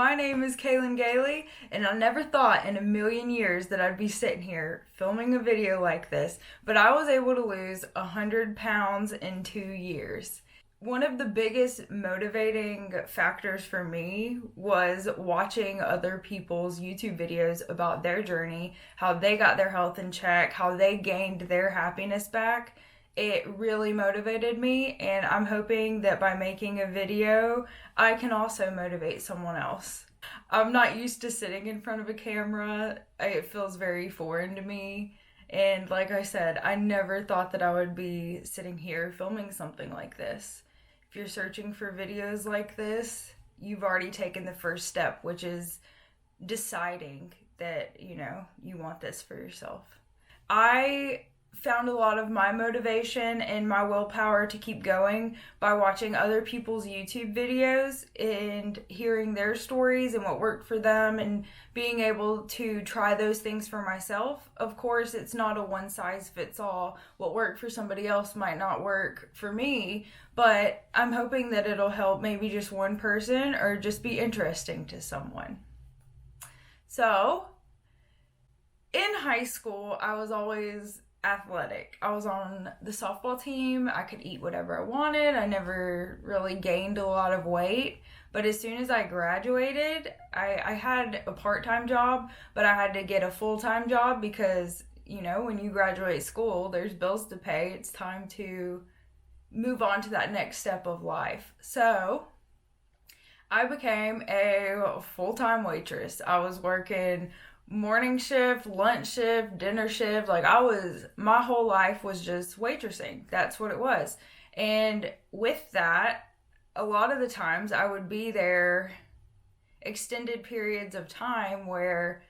My name is Kaylin I, and I never thought in a million years that I'd be sitting here filming a video like this, but I was able to lose 100 pounds in 2 years. One of the biggest motivating factors for me was watching other people's YouTube videos about their journey, how they got their health in check, how they gained their happiness back. It really motivated me, and I'm hoping that by making a video, I can also motivate someone else. I'm not used to sitting in front of a camera. It feels very foreign to me. And like I said, I never thought that I would be sitting here filming something like this. If you're searching for videos like this, you've already taken the first step, which is deciding that, you want this for yourself. I found a lot of my motivation and my willpower to keep going by watching other people's YouTube videos and hearing their stories and what worked for them and being able to try those things for myself. Of course, it's not a one size fits all. What worked for somebody else might not work for me, but I'm hoping that it'll help maybe just one person or just be interesting to someone. So, in high school, I was always athletic. I was on the softball team. I could eat whatever I wanted. I never really gained a lot of weight. But as soon as I graduated, I had a part-time job, but I had to get a full-time job because, when you graduate school, there's bills to pay. It's time to move on to that next step of life. So I became a full-time waitress. I was working morning shift, lunch shift, dinner shift. My whole life was just waitressing. That's what it was. And with that, a lot of the times I would be there extended periods of time where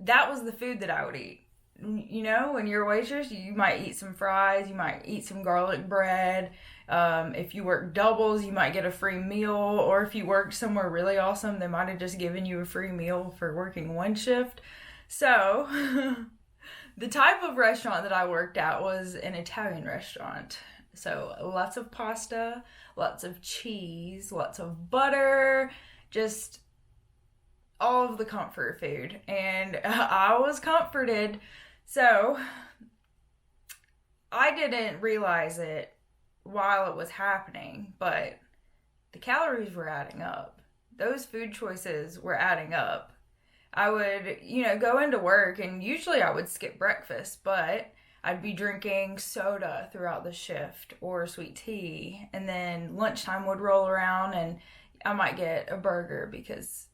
that was the food that I would eat. When you're a waitress, you might eat some fries, you might eat some garlic bread. If you work doubles, you might get a free meal, or if you worked somewhere really awesome, they might have just given you a free meal for working one shift. So, the type of restaurant that I worked at was an Italian restaurant. So, lots of pasta, lots of cheese, lots of butter, just all of the comfort food. And I was comforted. So, I didn't realize it while it was happening, but the calories were adding up. Those food choices were adding up. I would, go into work, and usually I would skip breakfast, but I'd be drinking soda throughout the shift or sweet tea, and then lunchtime would roll around and I might get a burger because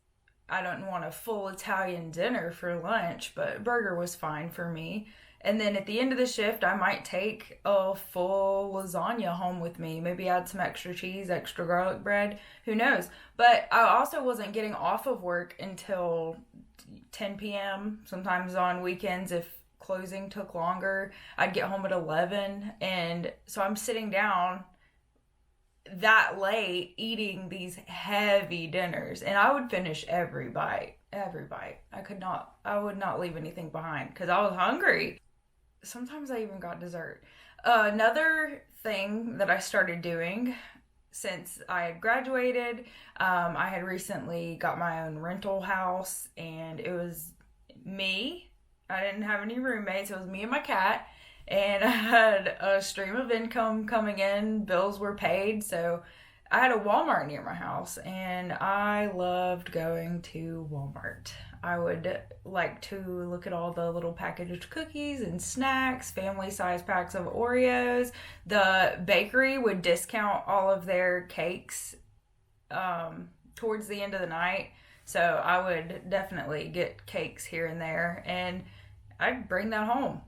I don't want a full Italian dinner for lunch, but a burger was fine for me. And then at the end of the shift, I might take a full lasagna home with me. Maybe add some extra cheese, extra garlic bread. Who knows? But I also wasn't getting off of work until 10 p.m. Sometimes on weekends, if closing took longer, I'd get home at 11. And so I'm sitting down that late eating these heavy dinners, and I would finish every bite. I would not leave anything behind because I was hungry. Sometimes I even got dessert. Another thing that I started doing since I had graduated, I had recently got my own rental house, and it was me. I didn't have any roommates. It was me and my cat. And I had a stream of income coming in. Bills were paid. So I had a Walmart near my house, and I loved going to Walmart. I would like to look at all the little packaged cookies and snacks, family-sized packs of Oreos. The bakery would discount all of their cakes towards the end of the night. So I would definitely get cakes here and there, and I'd bring that home.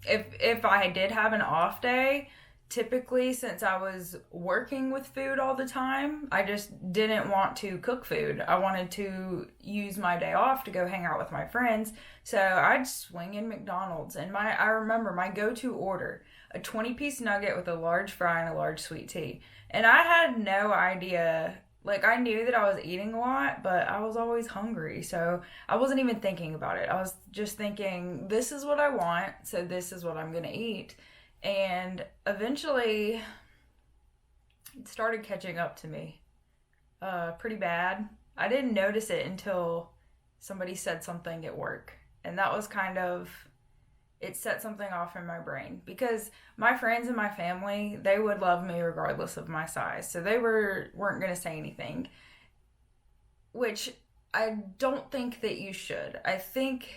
If I did have an off day, typically since I was working with food all the time, I just didn't want to cook food. I wanted to use my day off to go hang out with my friends. So I'd swing in McDonald's, and I remember my go-to order, a 20-piece nugget with a large fry and a large sweet tea. And I had no idea. I knew that I was eating a lot, but I was always hungry, so I wasn't even thinking about it. I was just thinking, this is what I want, so this is what I'm going to eat. And eventually, it started catching up to me pretty bad. I didn't notice it until somebody said something at work. And that was kind of, it set something off in my brain, because my friends and my family, they would love me regardless of my size. So they weren't going to say anything, which I don't think that you should. I think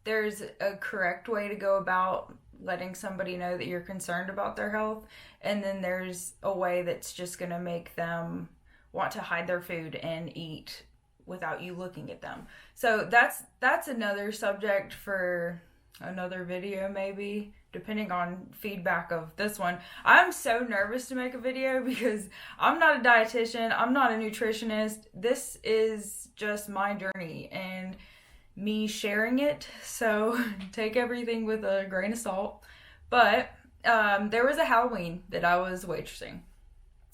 there's a correct way to go about letting somebody know that you're concerned about their health, and then there's a way that's just going to make them want to hide their food and eat without you looking at them. So that's another subject for another video, maybe, depending on feedback of this one. I'm so nervous to make a video because I'm not a dietitian, I'm not a nutritionist. This is just my journey and me sharing it, so take everything with a grain of salt. But there was a Halloween that I was waitressing,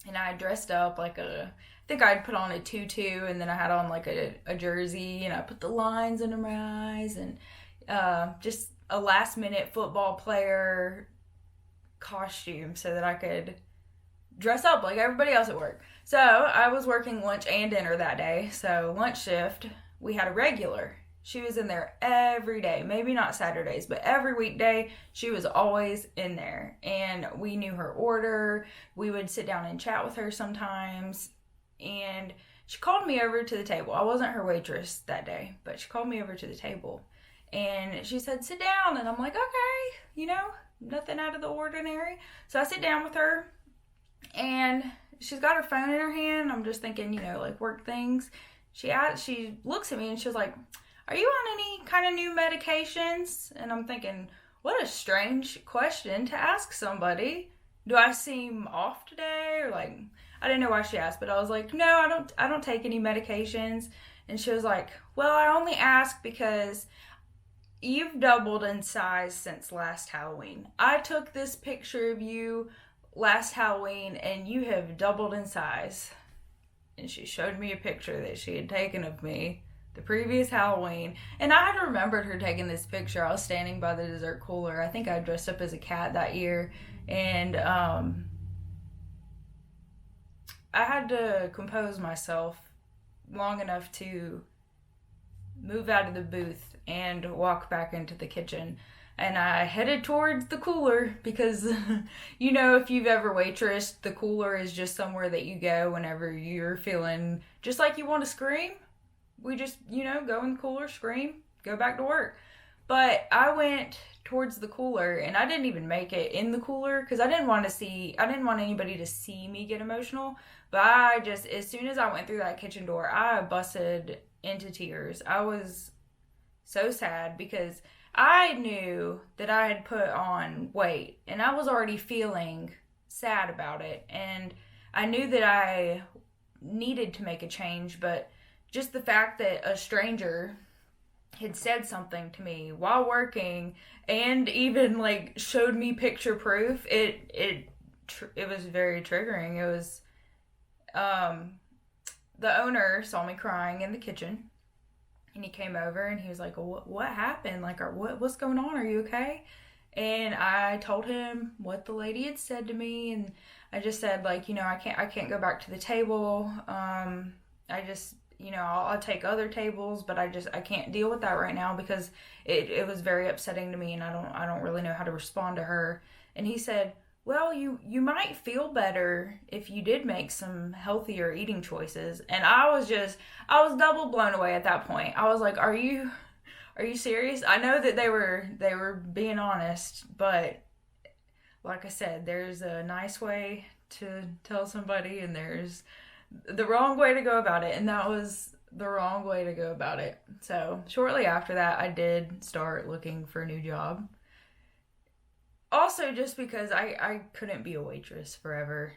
and I dressed up like I think I'd put on a tutu, and then I had on like a jersey, and I put the lines under my eyes, and just a last minute football player costume so that I could dress up like everybody else at work. So I was working lunch and dinner that day. So lunch shift, we had a regular. She was in there every day, maybe not Saturdays, but every weekday she was always in there, and we knew her order. We would sit down and chat with her sometimes, and she called me over to the table. I wasn't her waitress that day, but she called me over to the table, and she said, "Sit down." And I'm like, okay, nothing out of the ordinary. So I sit down with her, and she's got her phone in her hand. I'm just thinking, like work things. She looks at me and she was like, "Are you on any kind of new medications?" And I'm thinking, what a strange question to ask somebody. Do I seem off today? Or like, I didn't know why she asked, but I was like, no, I don't take any medications. And she was like, "Well, I only ask because you've doubled in size since last Halloween. I took this picture of you last Halloween and you have doubled in size." And she showed me a picture that she had taken of me the previous Halloween. And I had remembered her taking this picture. I was standing by the dessert cooler. I think I dressed up as a cat that year. And I had to compose myself long if to move out of the booth and walk back into the kitchen. And I headed towards the cooler because, if you've ever waitressed, the cooler is just somewhere that you go whenever you're feeling just like you want to scream. We just, go in the cooler, scream, go back to work. But I went towards the cooler, and I didn't even make it in the cooler because I didn't want anybody to see me get emotional. But as soon as I went through that kitchen door, I busted into tears. I was so sad because I knew that I had put on weight, and I was already feeling sad about it. And I knew that I needed to make a change, but just the fact that a stranger had said something to me while working and even showed me picture proof, it was very triggering. It was the owner saw me crying in the kitchen, and he came over and he was like, "What happened? What's going on? Are you okay?" And I told him what the lady had said to me, and I just said I can't go back to the table. I'll take other tables, but I can't deal with that right now because it was very upsetting to me, and I don't really know how to respond to her. And he said, "Well, you might feel better if you did make some healthier eating choices." And I was double blown away at that point. I was like, Are you serious?" I know that they were being honest, but like I said, there's a nice way to tell somebody, and there's the wrong way to go about it, and that was the wrong way to go about it. So shortly after that, I did start looking for a new job. Also, just because I couldn't be a waitress forever.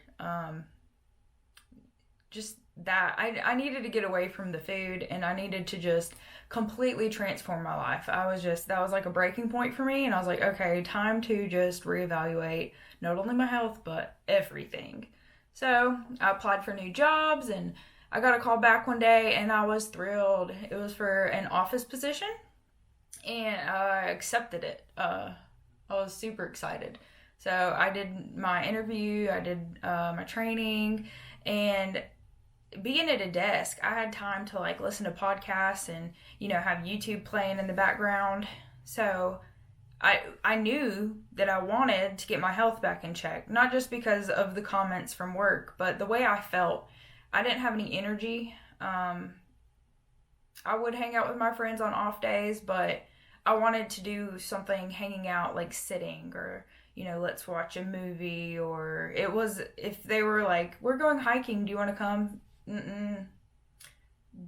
Just that I needed to get away from the food, and I needed to just completely transform my life. That was like a breaking point for me, and I was like, okay, time to just reevaluate not only my health, but everything. So I applied for new jobs, and I got a call back one day, and I was thrilled. It was for an office position, and I accepted it. I was super excited. So I did my interview, I did my training, and being at a desk, I had time to like listen to podcasts and, have YouTube playing in the background. So I knew that I wanted to get my health back in check, not just because of the comments from work, but the way I felt. I didn't have any energy. I would hang out with my friends on off days, but I wanted to do something hanging out, like sitting, or, let's watch a movie, or it was, if they were like, we're going hiking, do you want to come?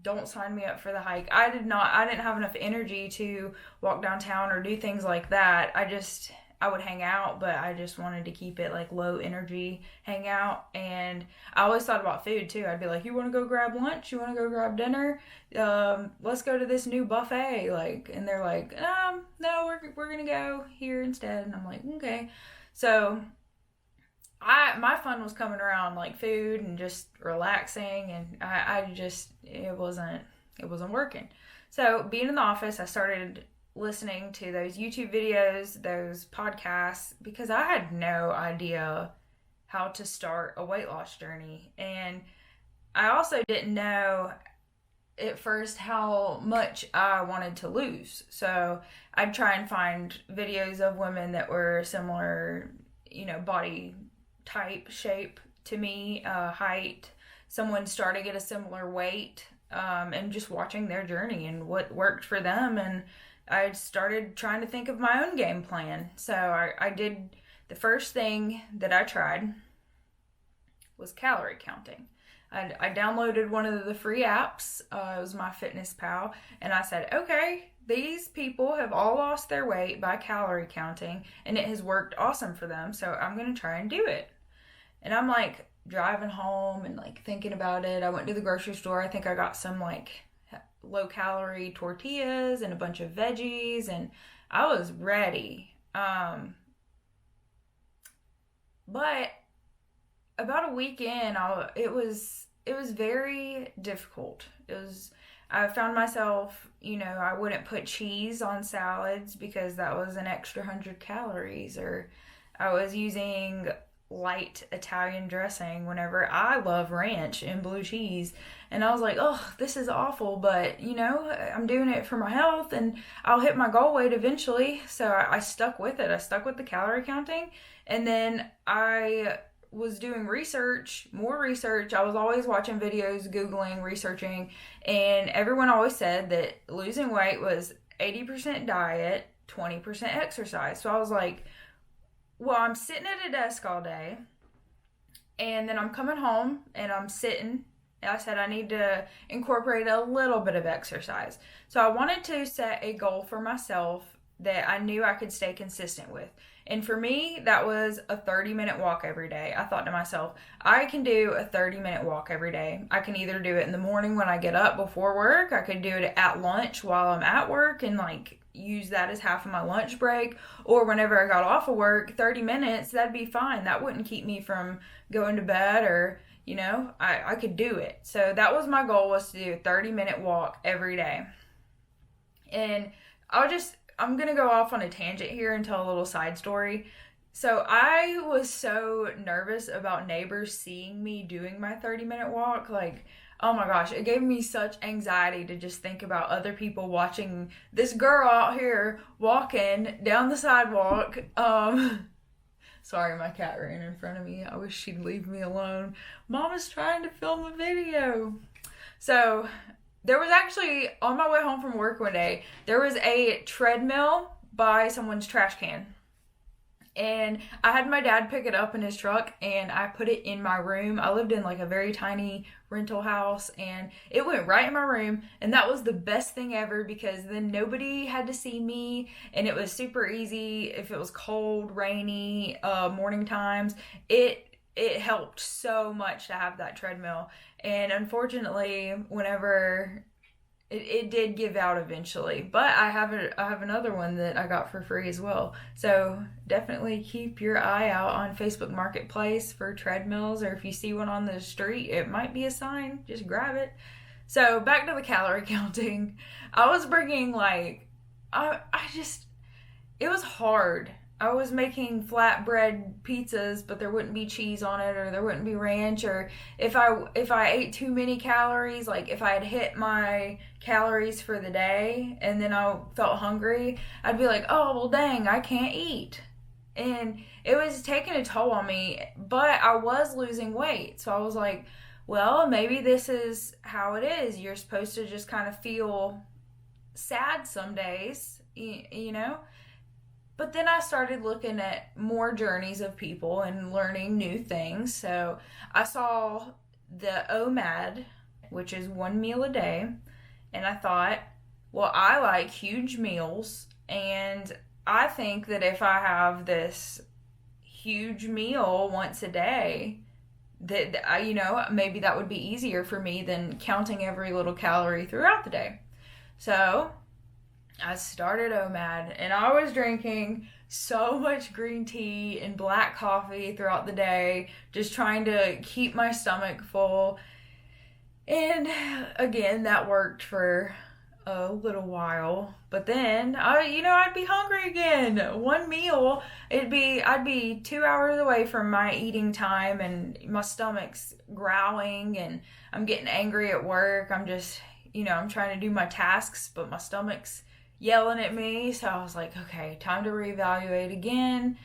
Don't sign me up for the hike. I didn't have enough energy to walk downtown or do things like that. I would hang out, but I just wanted to keep it like low energy hangout. And I always thought about food too. I'd be like, you want to go grab lunch? You want to go grab dinner? Let's go to this new buffet. And they're like, no, we're going to go here instead. And I'm like, okay. So my fun was coming around like food and just relaxing, and it wasn't working. So being in the office, I started listening to those YouTube videos, those podcasts, because I had no idea how to start a weight loss journey. And I also didn't know at first how much I wanted to lose. So I'd try and find videos of women that were similar, body type, shape to me, height, someone starting at a similar weight, and just watching their journey and what worked for them. And I started trying to think of my own game plan. So I did, the first thing that I tried was calorie counting. I downloaded one of the free apps. It was MyFitnessPal. And I said, okay, these people have all lost their weight by calorie counting, and it has worked awesome for them. So I'm going to try and do it. And I'm like driving home and like thinking about it. I went to the grocery store. I think I got some like low calorie tortillas and a bunch of veggies, and I was ready. But about a week in, it was very difficult. I found myself, I wouldn't put cheese on salads because that was an extra 100 calories, or I was using light Italian dressing whenever I love ranch and blue cheese. And I was like, oh, this is awful, but I'm doing it for my health and I'll hit my goal weight eventually. So I stuck with it. I stuck with the calorie counting. And then I was doing more research. I was always watching videos, Googling, researching, and everyone always said that losing weight was 80% diet, 20% exercise. So I was like, well, I'm sitting at a desk all day, and then I'm coming home and I'm sitting. And I said I need to incorporate a little bit of exercise. So I wanted to set a goal for myself that I knew I could stay consistent with. And for me, that was a 30-minute walk every day. I thought to myself, I can do a 30-minute walk every day. I can either do it in the morning when I get up before work. I could do it at lunch while I'm at work and use that as half of my lunch break, or whenever I got off of work, 30 minutes, that'd be fine. That wouldn't keep me from going to bed, or, I could do it. So that was my goal, was to do a 30-minute walk every day. And I'm going to go off on a tangent here and tell a little side story. So I was so nervous about neighbors seeing me doing my 30-minute walk. Oh my gosh, it gave me such anxiety to just think about other people watching this girl out here walking down the sidewalk. Sorry, my cat ran in front of me. I wish she'd leave me alone. Mama's trying to film a video. So there was actually, on my way home from work one day, there was a treadmill by someone's trash can. And I had my dad pick it up in his truck, and I put it in my room. I lived in a very tiny rental house, and it went right in my room. And that was the best thing ever, because then nobody had to see me, and it was super easy. If it was cold, rainy, morning times, it helped so much to have that treadmill. And unfortunately, whenever it did give out eventually, but I have another one that I got for free as well. So definitely keep your eye out on Facebook Marketplace for treadmills, or if you see one on the street, it might be a sign. Just grab it. So back to the calorie counting. I was bringing it was hard. I was making flatbread pizzas, but there wouldn't be cheese on it, or there wouldn't be ranch, or if I ate too many calories, like if I had hit my calories for the day and then I felt hungry, I'd be like, oh well, dang, I can't eat, and it was taking a toll on me. But I was losing weight, so I was like, well, maybe this is how it is. You're supposed to just kind of feel sad some days, you know. But then I started looking at more journeys of people and learning new things. So I saw the OMAD, which is 1 meal a day. And I thought, well, I like huge meals. And I think that if I have this huge meal once a day, that I, maybe that would be easier for me than counting every little calorie throughout the day. So I started OMAD, and I was drinking so much green tea and black coffee throughout the day, just trying to keep my stomach full. And again, that worked for a little while, but then I'd be hungry again. 1 meal, I'd be 2 hours away from my eating time, and my stomach's growling, and I'm getting angry at work. I'm just, I'm trying to do my tasks, but my stomach's yelling at me. So I was like, okay, time to reevaluate again.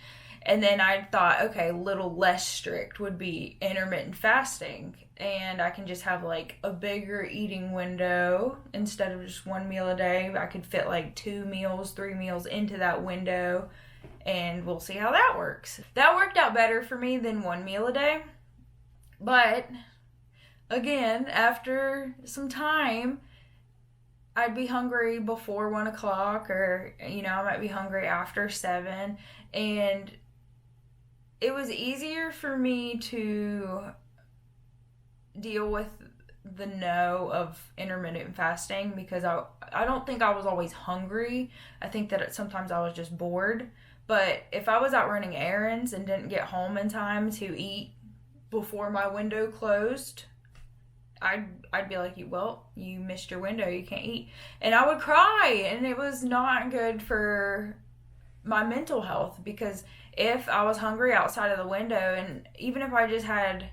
And then I thought, okay, a little less strict would be intermittent fasting, and I can just have like a bigger eating window instead of just 1 meal a day. I could fit like 2 meals, 3 meals into that window, and we'll see how that works. That worked out better for me than 1 meal a day. But again, after some time, I'd be hungry before 1 o'clock, or, I might be hungry after 7. And it was easier for me to deal with the no of intermittent fasting, because I don't think I was always hungry. I think that sometimes I was just bored. But if I was out running errands and didn't get home in time to eat before my window closed, I'd be like, well, you missed your window, you can't eat. And I would cry, and it was not good for my mental health, because if I was hungry outside of the window, and even if I just had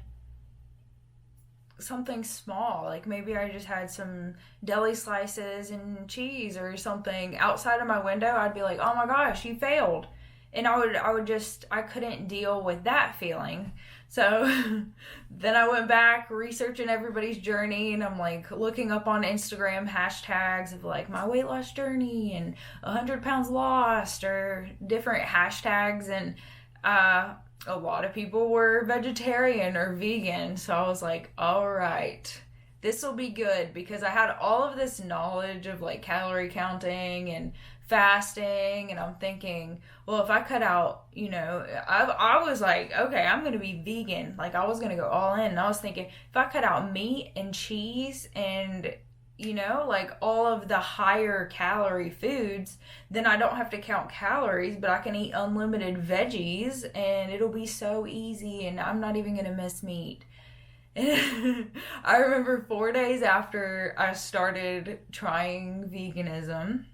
something small, like maybe I just had some deli slices and cheese or something outside of my window, I'd be like, oh my gosh, you failed. And I couldn't deal with that feeling. So then I went back researching everybody's journey, and I'm like looking up on Instagram hashtags of like my weight loss journey and 100 pounds lost, or different hashtags. And a lot of people were vegetarian or vegan. So I was like, all right, this will be good, because I had all of this knowledge of like calorie counting and fasting, and I'm thinking, well, if I cut out, I was like, okay, I'm going to be vegan. Like, I was going to go all in, and I was thinking, if I cut out meat and cheese and, like all of the higher calorie foods, then I don't have to count calories, but I can eat unlimited veggies, and it'll be so easy, and I'm not even going to miss meat. I remember 4 days after I started trying veganism,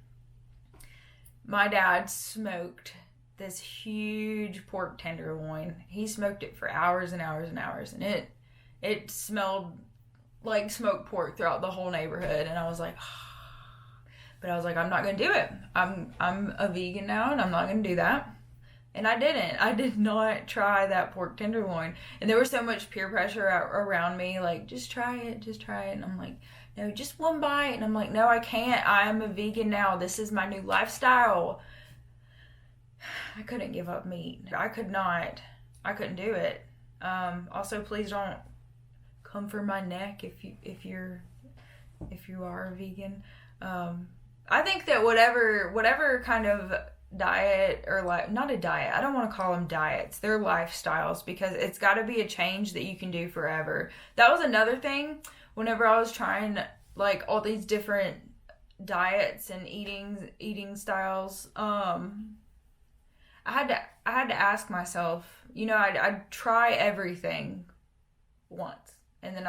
my dad smoked this huge pork tenderloin. He smoked it for hours and hours and hours, and it smelled like smoked pork throughout the whole neighborhood. And I was like, but I was like, I'm not gonna do it. I'm a vegan now, and I'm not gonna do that. And I didn't. I did not try that pork tenderloin. And there was so much peer pressure around me, like, just try it, just try it. And I'm like, no, just one bite. And I'm like, no, I can't. I am a vegan now. This is my new lifestyle. I couldn't give up meat. I couldn't do it. Also, please don't come for my neck if you are a vegan. I think that whatever kind of diet, or like, not a diet, I don't want to call them diets, they're lifestyles, because it's got to be a change that you can do forever. That was another thing whenever I was trying like all these different diets and eating styles. I had to ask myself, I'd try everything once, and then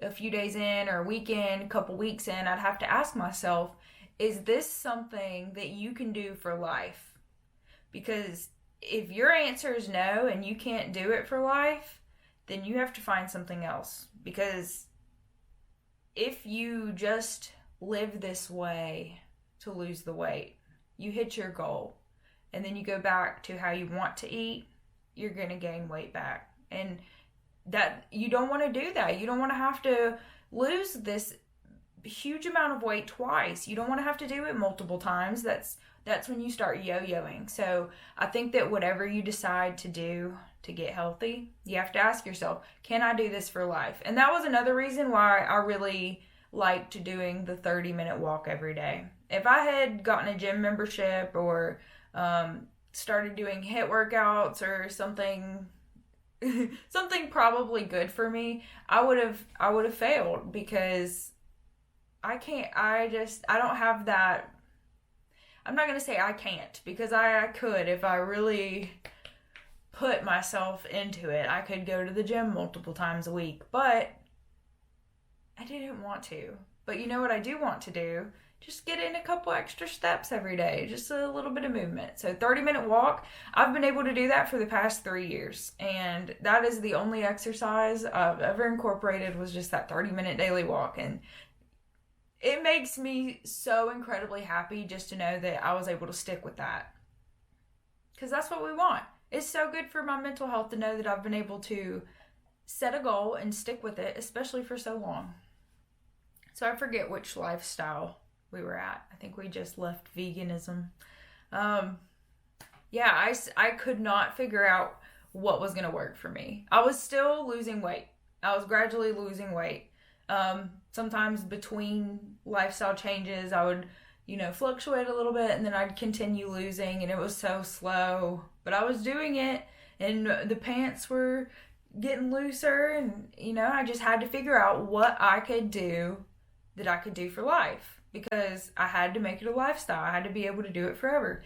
a few days in, or a weekend, a couple weeks in, I'd have to ask myself, is this something that you can do for life? Because if your answer is no and you can't do it for life, then you have to find something else. Because if you just live this way to lose the weight, you hit your goal, and then you go back to how you want to eat, you're going to gain weight back. And that you don't want to do that. You don't want to have to lose this huge amount of weight twice. You don't want to have to do it multiple times. That's when you start yo-yoing. So I think that whatever you decide to do to get healthy, you have to ask yourself, can I do this for life? And that was another reason why I really liked doing the 30-minute walk every day. If I had gotten a gym membership or started doing HIIT workouts or something probably good for me, I would have failed, because I don't have that. I'm not going to say I can't, because I could if I really put myself into it. I could go to the gym multiple times a week, but I didn't want to. But you know what I do want to do? Just get in a couple extra steps every day, just a little bit of movement. So 30-minute walk, I've been able to do that for the past 3 years. And that is the only exercise I've ever incorporated, was just that 30-minute daily walk. And it makes me so incredibly happy just to know that I was able to stick with that. Because that's what we want. It's so good for my mental health to know that I've been able to set a goal and stick with it, especially for so long. So I forget which lifestyle we were at. I think we just left veganism. I could not figure out what was going to work for me. I was still losing weight. I was gradually losing weight. Sometimes between lifestyle changes, I would, fluctuate a little bit, and then I'd continue losing, and it was so slow. But I was doing it, and the pants were getting looser, and, I just had to figure out what I could do that I could do for life. Because I had to make it a lifestyle. I had to be able to do it forever.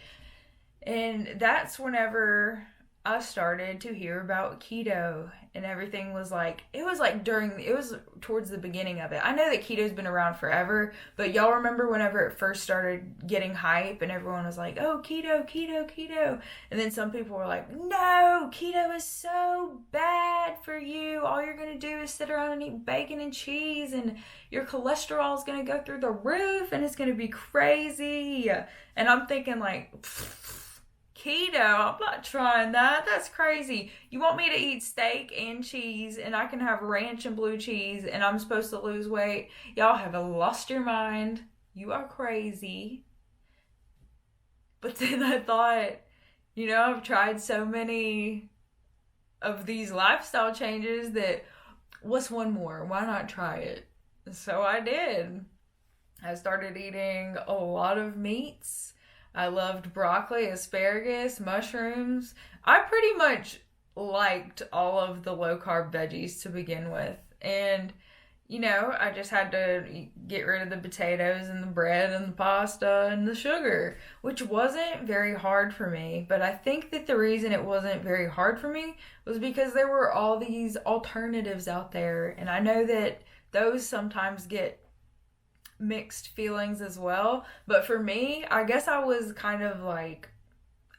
And that's whenever I started to hear about keto, and everything was it was towards the beginning of it. I know that keto's been around forever, but y'all remember whenever it first started getting hype and everyone was like, oh, keto, keto, keto. And then some people were like, no, keto is so bad for you. All you're going to do is sit around and eat bacon and cheese, and your cholesterol is going to go through the roof, and it's going to be crazy. And I'm thinking keto, I'm not trying that. That's crazy. You want me to eat steak and cheese, and I can have ranch and blue cheese, and I'm supposed to lose weight? Y'all have lost your mind. You are crazy. But then I thought, I've tried so many of these lifestyle changes that what's one more? Why not try it? So I did. I started eating a lot of meats. I loved broccoli, asparagus, mushrooms. I pretty much liked all of the low-carb veggies to begin with. And, I just had to get rid of the potatoes and the bread and the pasta and the sugar, which wasn't very hard for me. But I think that the reason it wasn't very hard for me was because there were all these alternatives out there. And I know that those sometimes get mixed feelings as well, but for me, I guess I was kind of like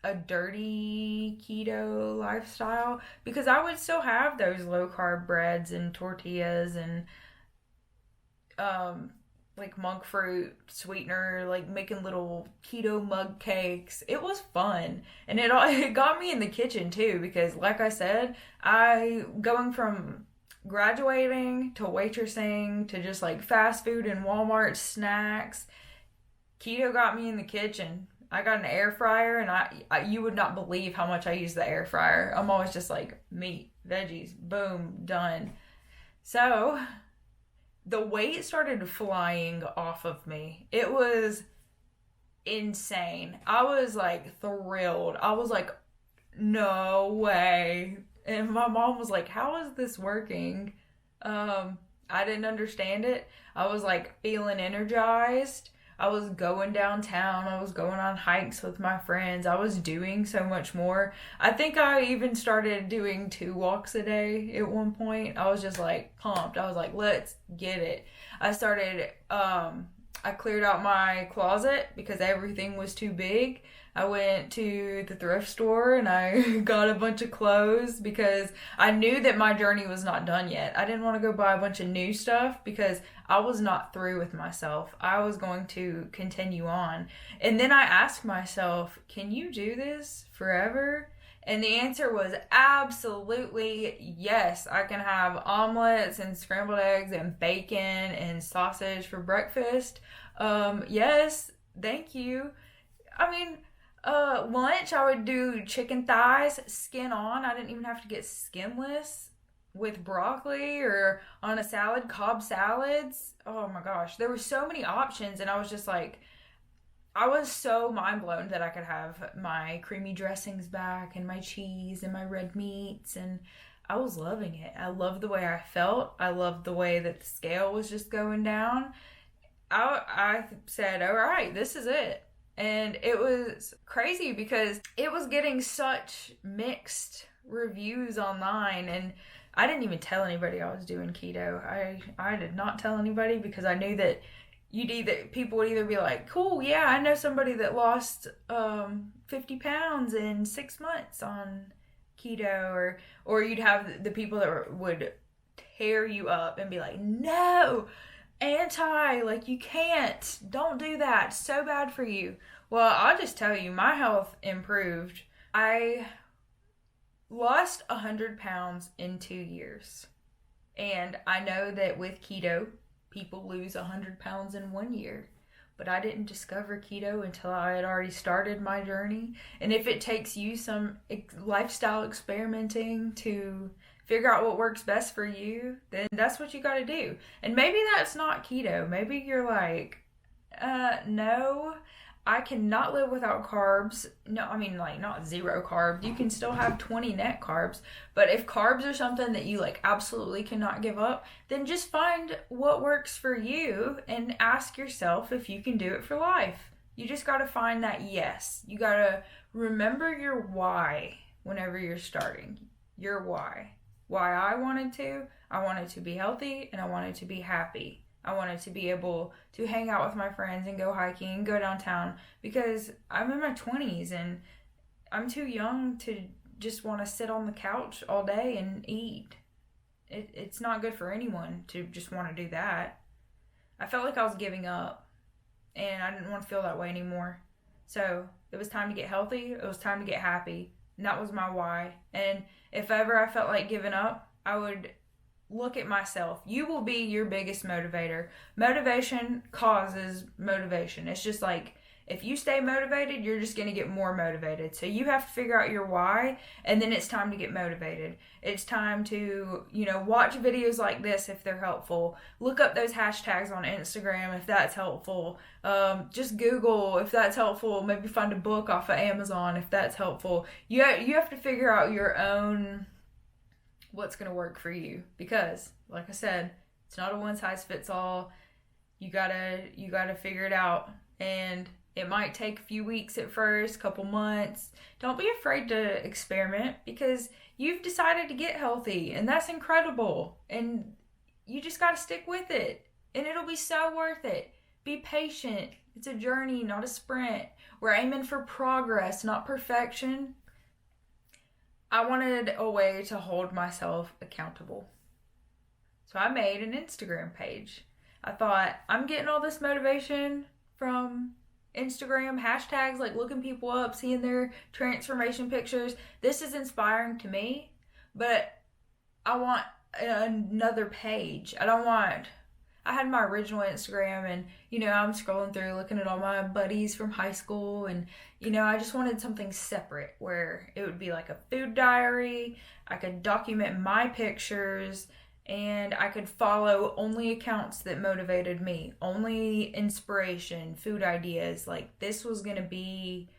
a dirty keto lifestyle, because I would still have those low carb breads and tortillas and monk fruit sweetener, making little keto mug cakes. It was fun, and it got me in the kitchen too, because like I said, going from graduating to waitressing to just fast food and Walmart snacks, keto got me in the kitchen. I got an air fryer, and I you would not believe how much I use the air fryer. I'm always just meat, veggies, boom, done. So the weight started flying off of me. It was insane. I was thrilled. I was no way. And my mom was like, how is this working? I didn't understand it. I was feeling energized. I was going downtown. I was going on hikes with my friends. I was doing so much more. I think I even started doing 2 walks a day at one point. I was just pumped. I was let's get it. I started, I cleared out my closet because everything was too big. I went to the thrift store and I got a bunch of clothes because I knew that my journey was not done yet. I didn't want to go buy a bunch of new stuff because I was not through with myself. I was going to continue on. And then I asked myself, can you do this forever? And the answer was absolutely yes. I can have omelets and scrambled eggs and bacon and sausage for breakfast. Yes, thank you. I mean, lunch I would do chicken thighs, skin on. I didn't even have to get skinless with broccoli or on a salad, Cobb salads. Oh my gosh, there were so many options, and I was just like, I was so mind blown that I could have my creamy dressings back and my cheese and my red meats, and I was loving it. I loved the way I felt. I loved the way that the scale was just going down. I said, all right, this is it. And it was crazy because it was getting such mixed reviews online, and I didn't even tell anybody I was doing keto. I did not tell anybody because I knew that people would either be like, cool, yeah, I know somebody that lost 50 pounds in 6 months on keto, or you'd have the people that would tear you up and be like, no, like, you can't, don't do that, it's so bad for you. Well, I'll just tell you, my health improved. I lost 100 pounds in 2 years, and I know that with keto people lose 100 pounds in 1 year. But I didn't discover keto until I had already started my journey. And if it takes you some lifestyle experimenting to figure out what works best for you, then that's what you got to do. And maybe that's not keto. Maybe you're like, no, I cannot live without carbs. No, I mean, like, not zero carbs. You can still have 20 net carbs. But if carbs are something that you, like, absolutely cannot give up, then just find what works for you and ask yourself if you can do it for life. You just got to find that yes. You got to remember your why whenever you're starting. Your why. Why I wanted to be healthy, and I wanted to be happy. I wanted to be able to hang out with my friends and go hiking and go downtown because I'm in my 20s and I'm too young to just want to sit on the couch all day and eat. It's not good for anyone to just want to do that. I felt like I was giving up, and I didn't want to feel that way anymore. So it was time to get healthy. It was time to get happy. And that was my why. And if ever I felt like giving up, I would look at myself. You will be your biggest motivator. Motivation causes motivation. It's just like, if you stay motivated, you're just going to get more motivated. So you have to figure out your why, and then it's time to get motivated. It's time to, watch videos like this if they're helpful. Look up those hashtags on Instagram if that's helpful. Just Google if that's helpful. Maybe find a book off of Amazon if that's helpful. You have to figure out your own what's going to work for you, because like I said, it's not a one size fits all. You gotta figure it out, and it might take a few weeks at first, couple months. Don't be afraid to experiment, because you've decided to get healthy, and that's incredible, and you just got to stick with it, and it'll be so worth it. Be patient. It's a journey, not a sprint. We're aiming for progress, not perfection. I wanted a way to hold myself accountable. So I made an Instagram page. I thought, I'm getting all this motivation from Instagram hashtags, like looking people up, seeing their transformation pictures. This is inspiring to me, but I want another page. I had my original Instagram, and, I'm scrolling through looking at all my buddies from high school, and, I just wanted something separate where it would be like a food diary. I could document my pictures, and I could follow only accounts that motivated me, only inspiration, food ideas. Like, this was going to be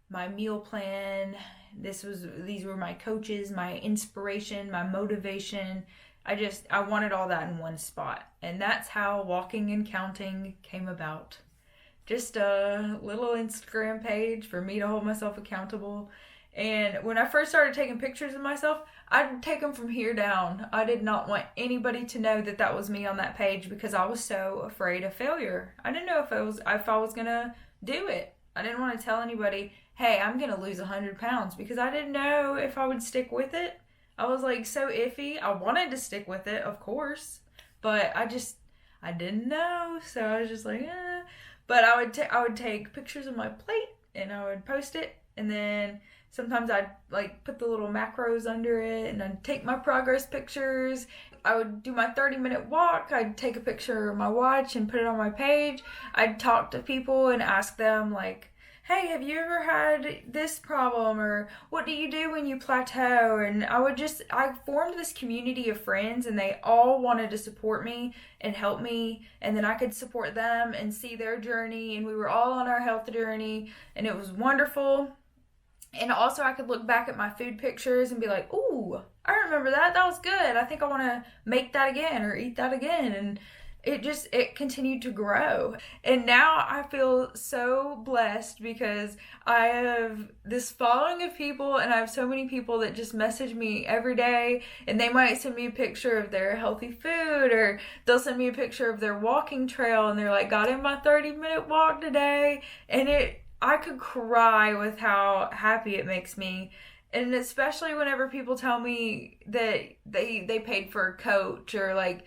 my meal plan. These were my coaches, my inspiration, my motivation. I wanted all that in one spot. And that's how Walking and Counting came about. Just a little Instagram page for me to hold myself accountable. And when I first started taking pictures of myself, I'd take them from here down. I did not want anybody to know that was me on that page, because I was so afraid of failure. I didn't know if I was going to do it. I didn't want to tell anybody, hey, I'm gonna lose 100 pounds, because I didn't know if I would stick with it. I was like so iffy. I wanted to stick with it, of course, but I didn't know, so I was just like, eh. But I would take pictures of my plate and I would post it, and then sometimes I'd like put the little macros under it, and I'd take my progress pictures. I would do my 30-minute walk. I'd take a picture of my watch and put it on my page. I'd talk to people and ask them like, hey, have you ever had this problem, or what do you do when you plateau? And I formed this community of friends, and they all wanted to support me and help me, and then I could support them and see their journey, and we were all on our health journey, and it was wonderful. And also I could look back at my food pictures and be like, ooh, I remember that. That was good. I think I want to make that again or eat that again. And it continued to grow. And now I feel so blessed because I have this following of people, and I have so many people that just message me every day, and they might send me a picture of their healthy food, or they'll send me a picture of their walking trail, and they're like, got in my 30-minute walk today. And I could cry with how happy it makes me. And especially whenever people tell me that they paid for a coach, or like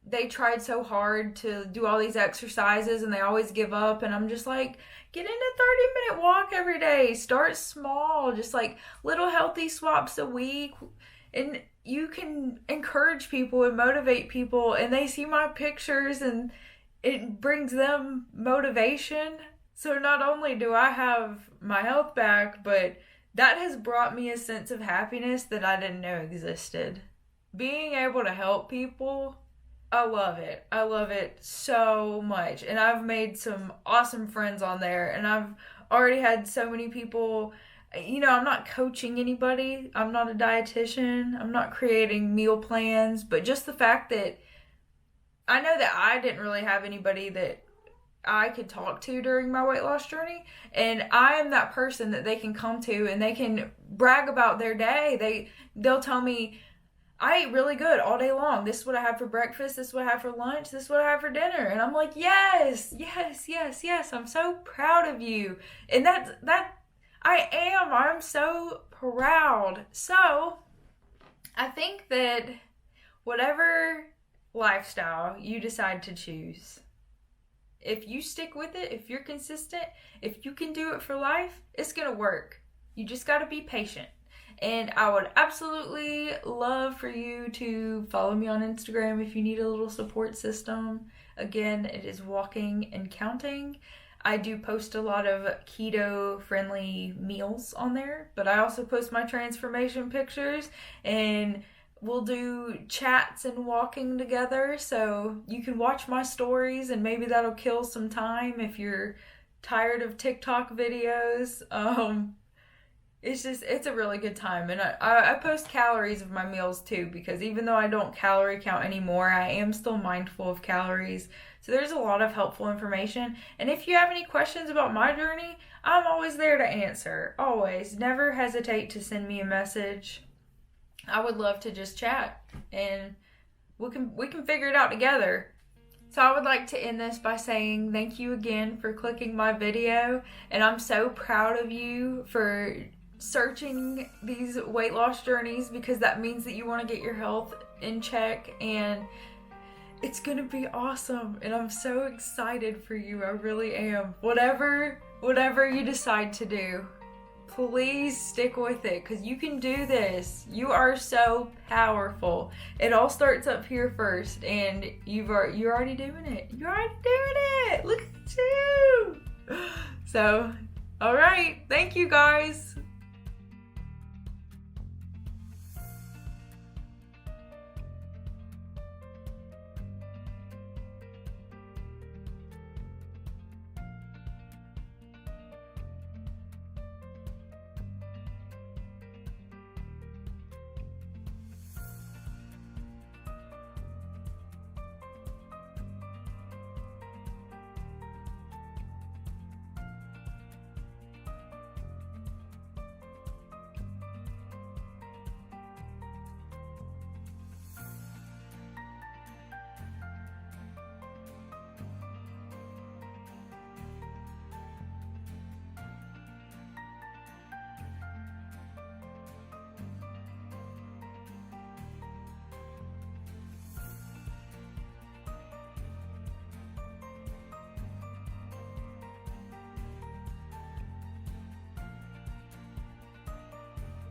they tried so hard to do all these exercises and they always give up. And I'm just like, get in a 30-minute walk every day. Start small, just like little healthy swaps a week. And you can encourage people and motivate people, and they see my pictures and it brings them motivation. So not only do I have my health back, but that has brought me a sense of happiness that I didn't know existed. Being able to help people, I love it. I love it so much. And I've made some awesome friends on there, and I've already had so many people. You know, I'm not coaching anybody. I'm not a dietitian. I'm not creating meal plans, but just the fact that I know that I didn't really have anybody that I could talk to during my weight loss journey, and I am that person that they can come to and they can brag about their day. They'll tell me, I ate really good all day long. This is what I had for breakfast. This is what I had for lunch. This is what I had for dinner. And I'm like, yes. I'm so proud of you. And I'm so proud. So I think that whatever lifestyle you decide to choose, if you stick with it, if you're consistent, if you can do it for life, it's going to work. You just got to be patient. And I would absolutely love for you to follow me on Instagram if you need a little support system. Again, it is Walking and Counting. I do post a lot of keto-friendly meals on there, but I also post my transformation pictures, and we'll do chats and walking together, so you can watch my stories, and maybe that'll kill some time if you're tired of TikTok videos. It's a really good time. And I post calories of my meals too, because even though I don't calorie count anymore, I am still mindful of calories. So there's a lot of helpful information. And if you have any questions about my journey, I'm always there to answer. Always. Never hesitate to send me a message. I would love to just chat, and we can figure it out together. So I would like to end this by saying thank you again for clicking my video, and I'm so proud of you for searching these weight loss journeys, because that means that you want to get your health in check, and it's gonna be awesome. And I'm so excited for you. I really am. Whatever you decide to do, please stick with it, because you can do this. You are so powerful. It all starts up here first, and you're already doing it. You're already doing it. Look at you. So, all right. Thank you, guys.